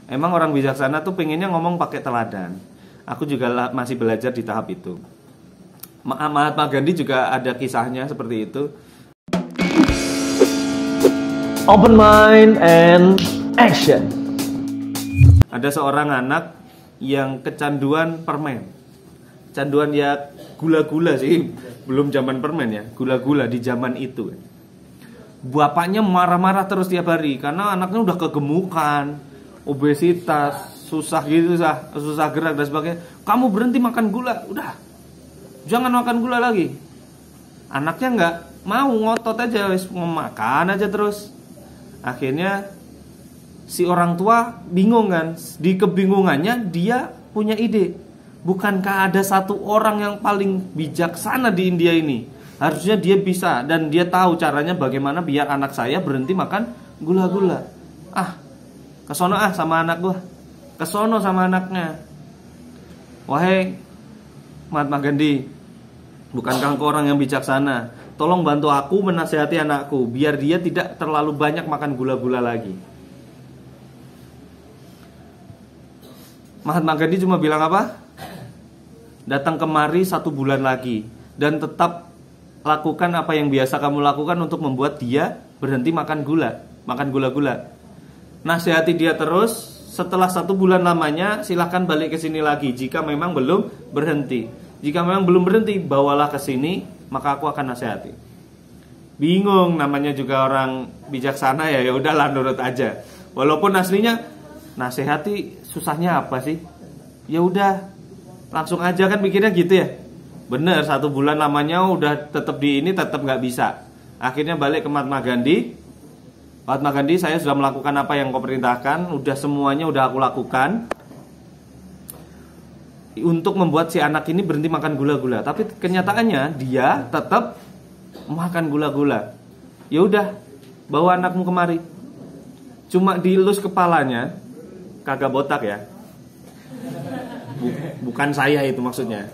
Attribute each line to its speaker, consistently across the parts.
Speaker 1: Emang orang bijaksana tuh pengennya ngomong pakai teladan. Aku juga masih belajar di tahap itu. Mahatma Gandhi juga ada kisahnya seperti itu.
Speaker 2: Open mind and action.
Speaker 1: Ada seorang anak yang kecanduan permen. Canduan ya gula-gula sih, belum zaman permen ya, gula-gula di zaman itu. Bapaknya marah-marah terus tiap hari karena anaknya udah kegemukan, obesitas, susah gerak dan sebagainya. Kamu berhenti makan gula, udah, jangan makan gula lagi. Anaknya nggak mau, ngotot aja, mau makan aja terus. Akhirnya si orang tua bingung kan. Di kebingungannya dia punya ide. Bukankah ada satu orang yang paling bijaksana di India ini? Harusnya dia bisa dan dia tahu caranya bagaimana biar anak saya berhenti makan gula-gula. Kesono sama anak gua. Kesono sama anaknya. Wahai Mahatma Gandhi, bukankah engkau orang yang bijaksana? Tolong bantu aku menasihati anakku biar dia tidak terlalu banyak makan gula-gula lagi. Mahatma Gandhi cuma bilang apa? Datang kemari 1 bulan lagi dan tetap lakukan apa yang biasa kamu lakukan untuk membuat dia berhenti makan gula-gula. Nasihati dia terus. Setelah 1 bulan lamanya silahkan balik ke sini lagi jika memang belum berhenti. Jika memang belum berhenti, bawalah ke sini, maka aku akan nasihati. Bingung, namanya juga orang bijaksana ya udahlah nurut aja. Walaupun aslinya nasihati susahnya apa sih? Ya udah, langsung aja kan mikirnya gitu ya. Bener, 1 bulan lamanya udah tetap di ini, tetap nggak bisa. Akhirnya balik ke Mahatma Gandhi. Mahatma Gandhi, saya sudah melakukan apa yang kau perintahkan, udah semuanya udah aku lakukan untuk membuat si anak ini berhenti makan gula-gula. Tapi kenyataannya dia tetap makan gula-gula. Ya udah, bawa anakmu kemari. Cuma dielus kepalanya, kagak botak ya. Bukan saya itu maksudnya.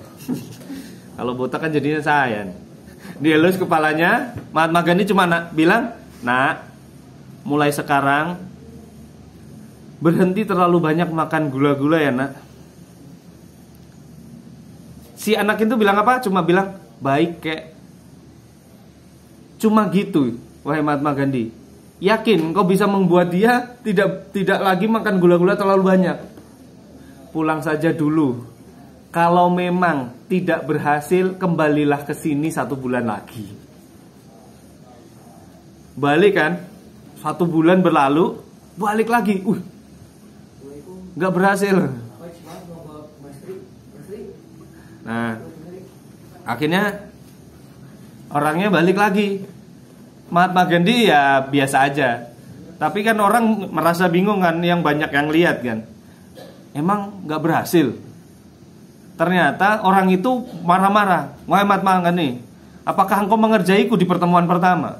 Speaker 1: Kalau botak kan jadinya saya. Dielus kepalanya, Mahatma Gandhi cuma bilang, "Nak, mulai sekarang berhenti terlalu banyak makan gula-gula ya, Nak." Si anak itu bilang apa? Cuma bilang, "Baik, kek." Cuma gitu, wahai Mahatma Gandhi. Yakin kau bisa membuat dia tidak lagi makan gula-gula terlalu banyak. Pulang saja dulu. Kalau memang tidak berhasil, kembalilah ke sini 1 bulan lagi. Balik kan? 1 bulan berlalu, balik lagi. Nggak berhasil. Nah, akhirnya orangnya balik lagi. Mahatma Gandhi ya biasa aja. Tapi kan orang merasa bingung kan, yang banyak yang lihat kan. Emang nggak berhasil. Ternyata orang itu marah-marah. Wahai Mahatma Gandhi, apakah engkau mengerjaiku di pertemuan pertama?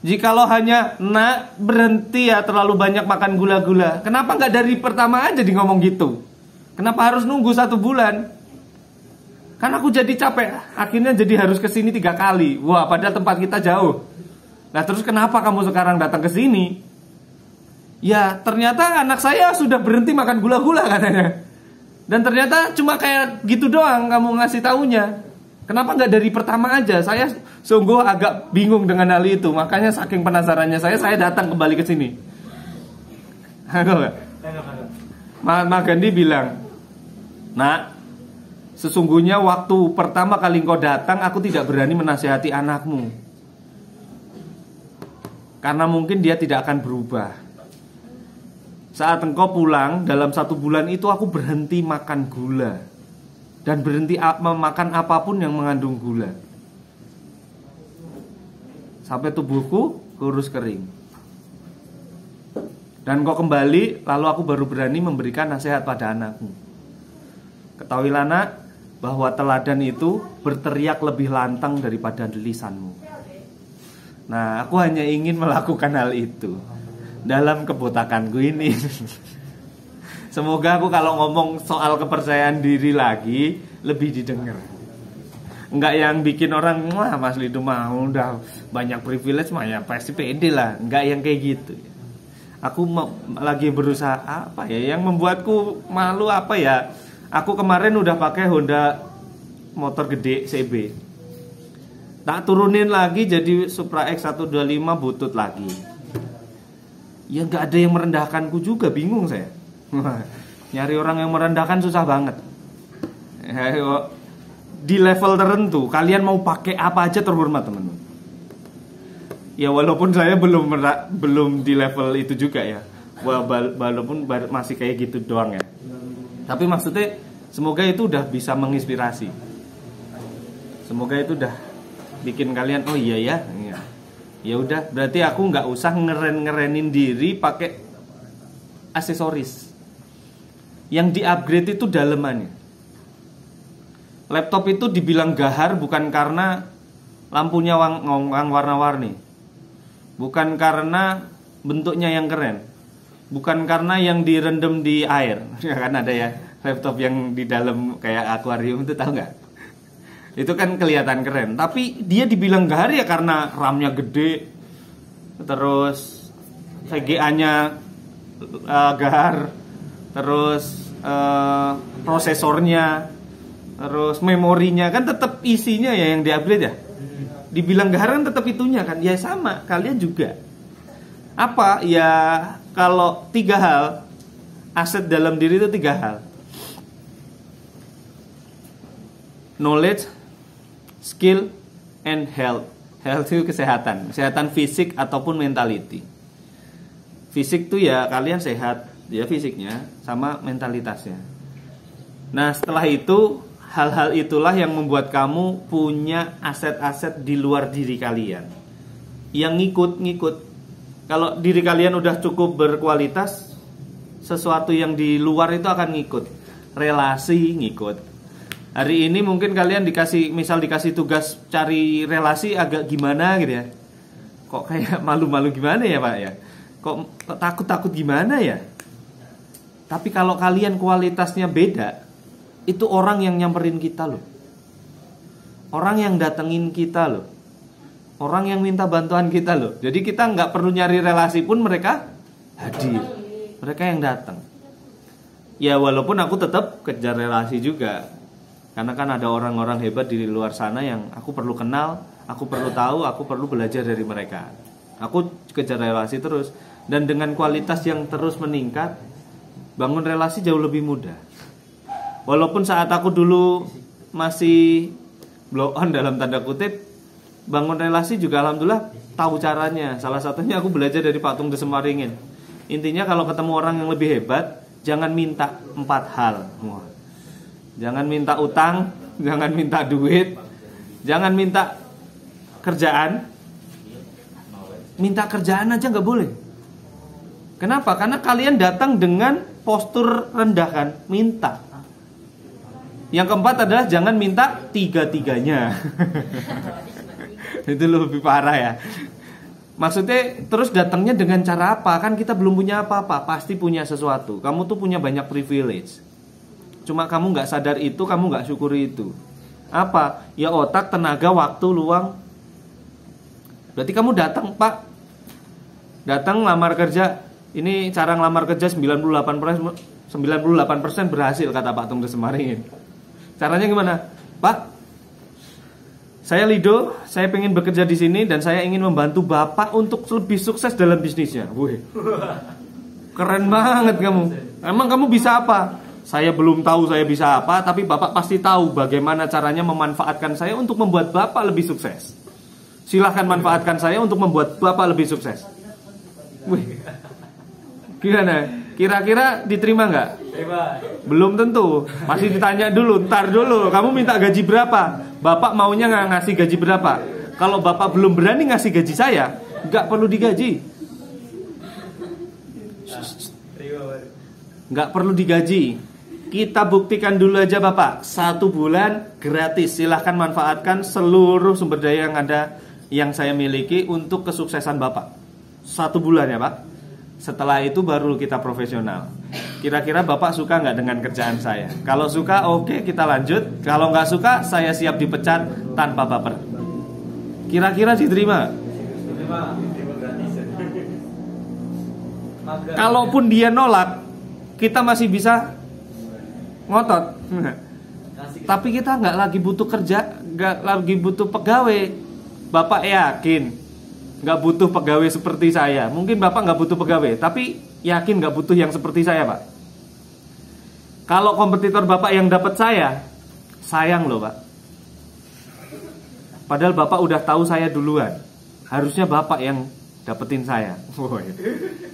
Speaker 1: Jikalau hanya, "Nak, berhenti ya terlalu banyak makan gula-gula." Kenapa nggak dari pertama aja di ngomong gitu? Kenapa harus nunggu 1 bulan? Kan aku jadi capek, akhirnya jadi harus kesini 3 kali. Wah, padahal tempat kita jauh. Nah, terus kenapa kamu sekarang datang ke sini? Ya, ternyata anak saya sudah berhenti makan gula-gula katanya. Dan ternyata cuma kayak gitu doang kamu ngasih taunya. Kenapa nggak dari pertama aja? Saya sungguh agak bingung dengan hal itu. Makanya saking penasarannya saya datang kembali ke sini. Mahatma Gandhi bilang, "Nak, sesungguhnya waktu pertama kali engkau datang, aku tidak berani menasihati anakmu. Karena mungkin dia tidak akan berubah. Saat engkau pulang, dalam 1 bulan itu aku berhenti makan gula. Dan berhenti memakan apapun yang mengandung gula. Sampai tubuhku kurus kering. Dan engkau kembali, lalu aku baru berani memberikan nasihat pada anakmu. Ketahuilah, Nak, bahwa teladan itu berteriak lebih lantang daripada lisanmu." Nah, aku hanya ingin melakukan hal itu dalam kebotakanku ini. Semoga aku kalau ngomong soal kepercayaan diri lagi lebih didengar. Enggak yang bikin orang, "Wah, Mas Lido mah udah banyak privilege mah ya pasti pede lah." Enggak yang kayak gitu. Aku lagi berusaha apa ya yang membuatku malu apa ya? Aku kemarin udah pakai Honda motor gede CB. Tak turunin lagi jadi Supra X125 butut lagi. Ya nggak ada yang merendahkanku juga, bingung saya. Nyari orang yang merendahkan susah banget. Di level tertentu kalian mau pakai apa aja terhormat teman-teman. Ya walaupun saya belum di level itu juga ya. Walaupun masih kayak gitu doang ya. Tapi maksudnya semoga itu udah bisa menginspirasi. Semoga itu udah bikin kalian oh iya ya. Ya udah, berarti aku nggak usah ngerenin diri pakai aksesoris. Yang di-upgrade itu dalemannya. Laptop itu dibilang gahar bukan karena lampunya warna-warni. Bukan karena bentuknya yang keren. Bukan karena yang direndam di air. Ya kan ada ya laptop yang di dalam kayak akuarium itu, tahu nggak? Itu kan kelihatan keren. Tapi dia dibilang gahar ya karena RAM-nya gede, terus VGA-nya gahar, terus prosesornya, terus memorinya kan tetap isinya ya yang di-upgrade ya. Dibilang gahar kan tetap itunya kan. Ya sama, kalian juga. Apa? Ya kalau 3 hal, aset dalam diri itu 3 hal. Knowledge, skill, and health. Health itu kesehatan. Kesehatan fisik ataupun mentality. Fisik tuh ya kalian sehat, ya fisiknya sama mentalitasnya. Nah setelah itu hal-hal itulah yang membuat kamu punya aset-aset di luar diri kalian yang ngikut. Kalau diri kalian udah cukup berkualitas, sesuatu yang di luar itu akan ngikut. Relasi ngikut. Hari ini mungkin kalian dikasih tugas cari relasi agak gimana gitu ya. Kok kayak malu-malu gimana ya Pak ya? Kok takut-takut gimana ya? Tapi kalau kalian kualitasnya beda, itu orang yang nyamperin kita loh. Orang yang datengin kita loh. Orang yang minta bantuan kita loh. Jadi kita nggak perlu nyari relasi pun mereka hadir. Mereka yang datang. Ya walaupun aku tetap kejar relasi juga. Karena kan ada orang-orang hebat di luar sana yang aku perlu kenal, aku perlu tahu, aku perlu belajar dari mereka. Aku kejar relasi terus. Dan dengan kualitas yang terus meningkat, bangun relasi jauh lebih mudah. Walaupun saat aku dulu masih blow on dalam tanda kutip, bangun relasi juga alhamdulillah tahu caranya. Salah satunya aku belajar dari Pak Tung de Semaringin. Intinya kalau ketemu orang yang lebih hebat, jangan minta 4 hal. Jangan minta utang, jangan minta duit, jangan minta kerjaan. Minta kerjaan aja nggak boleh. Kenapa? Karena kalian datang dengan postur rendah kan, minta. Yang keempat adalah jangan minta 3-3-nya. Itu lebih parah ya. Maksudnya terus datangnya dengan cara apa? Kan kita belum punya apa-apa. Pasti punya sesuatu. Kamu tuh punya banyak privilege. Cuma kamu gak sadar itu, kamu gak syukuri itu. Apa? Ya otak, tenaga, waktu, luang. Berarti kamu datang Pak. Datang lamar kerja. Ini cara ngelamar kerja 98% berhasil kata Pak Tung de Semaringin. Caranya gimana? Pak, saya Lido, saya pengen bekerja di sini dan saya ingin membantu Bapak untuk lebih sukses dalam bisnisnya. Wih, keren banget kamu. Emang kamu bisa apa? Saya belum tahu saya bisa apa, tapi Bapak pasti tahu bagaimana caranya memanfaatkan saya untuk membuat Bapak lebih sukses. Silahkan manfaatkan saya untuk membuat Bapak lebih sukses. Wih, gimana? Kira-kira diterima nggak? Belum tentu. Masih ditanya dulu. Ntar dulu. Kamu minta gaji berapa? Bapak maunya nggak ngasih gaji berapa? Kalau Bapak belum berani ngasih gaji saya, nggak perlu digaji. Nggak perlu digaji. Kita buktikan dulu aja Bapak. 1 bulan gratis. Silahkan manfaatkan seluruh sumber daya yang ada, yang saya miliki untuk kesuksesan Bapak. 1 bulan ya Pak. Setelah itu baru kita profesional. Kira-kira Bapak suka nggak dengan kerjaan saya? Kalau suka, oke, kita lanjut. Kalau nggak suka, saya siap dipecat tanpa baper. Kira-kira diterima? Kalaupun dia nolak, kita masih bisa ngotot. Tapi kita nggak lagi butuh kerja, nggak lagi butuh pegawai. Bapak yakin nggak butuh pegawai seperti saya? Mungkin Bapak nggak butuh pegawai, tapi yakin nggak butuh yang seperti saya, Pak? Kalau kompetitor Bapak yang dapat saya, sayang loh, Pak. Padahal Bapak udah tahu saya duluan. Harusnya Bapak yang dapetin saya.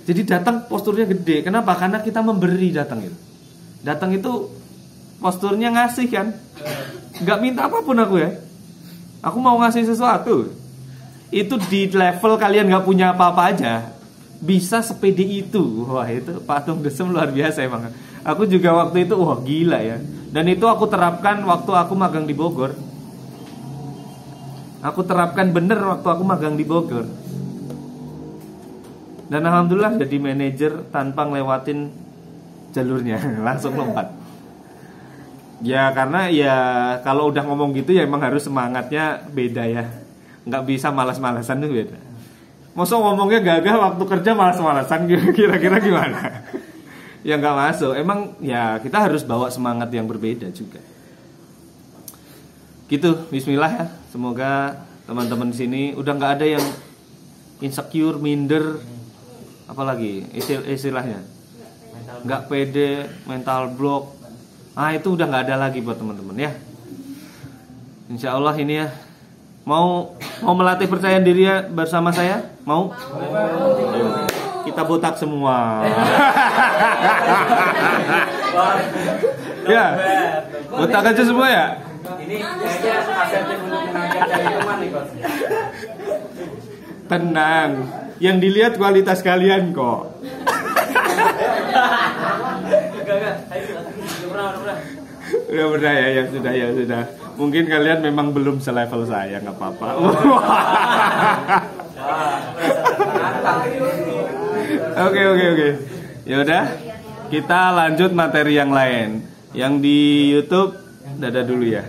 Speaker 1: Jadi datang posturnya gede. Kenapa? Karena kita memberi datang itu. Datang itu posturnya ngasih kan. Nggak minta apapun aku ya. Aku mau ngasih sesuatu. Itu di level kalian nggak punya apa-apa aja, bisa sepede itu. Wah, itu patung desem luar biasa emang. Aku juga waktu itu wah gila ya. Dan itu aku terapkan waktu aku magang di Bogor. Aku terapkan bener waktu aku magang di Bogor. Dan alhamdulillah jadi manajer tanpa ngelewatin jalurnya. Langsung lompat. Ya karena ya kalau udah ngomong gitu ya emang harus semangatnya beda ya. Nggak bisa malas-malasan tuh beda. Masa ngomongnya gagah waktu kerja malas-malasan, kira-kira gimana? Ya nggak masuk. Emang ya kita harus bawa semangat yang berbeda juga. Gitu, bismillah ya. Semoga teman-teman di sini udah nggak ada yang insecure, minder, apalagi istilahnya nggak pede, mental block. Ah itu udah nggak ada lagi buat teman-teman ya. Insya Allah ini ya. Mau melatih percaya diri ya bersama saya? Mau? Ayo. Kita botak semua. Ya, botak aja semua ya.
Speaker 3: Ini kayaknya asertif untuk mengajak cari teman nih, Coach.
Speaker 1: Tenang, yang dilihat kualitas kalian kok. Udah pernah ya, ya sudah. Mungkin kalian memang belum selevel saya, nggak apa-apa. Oke. Ya udah, kita lanjut materi yang lain. Yang di YouTube, dadah dulu ya.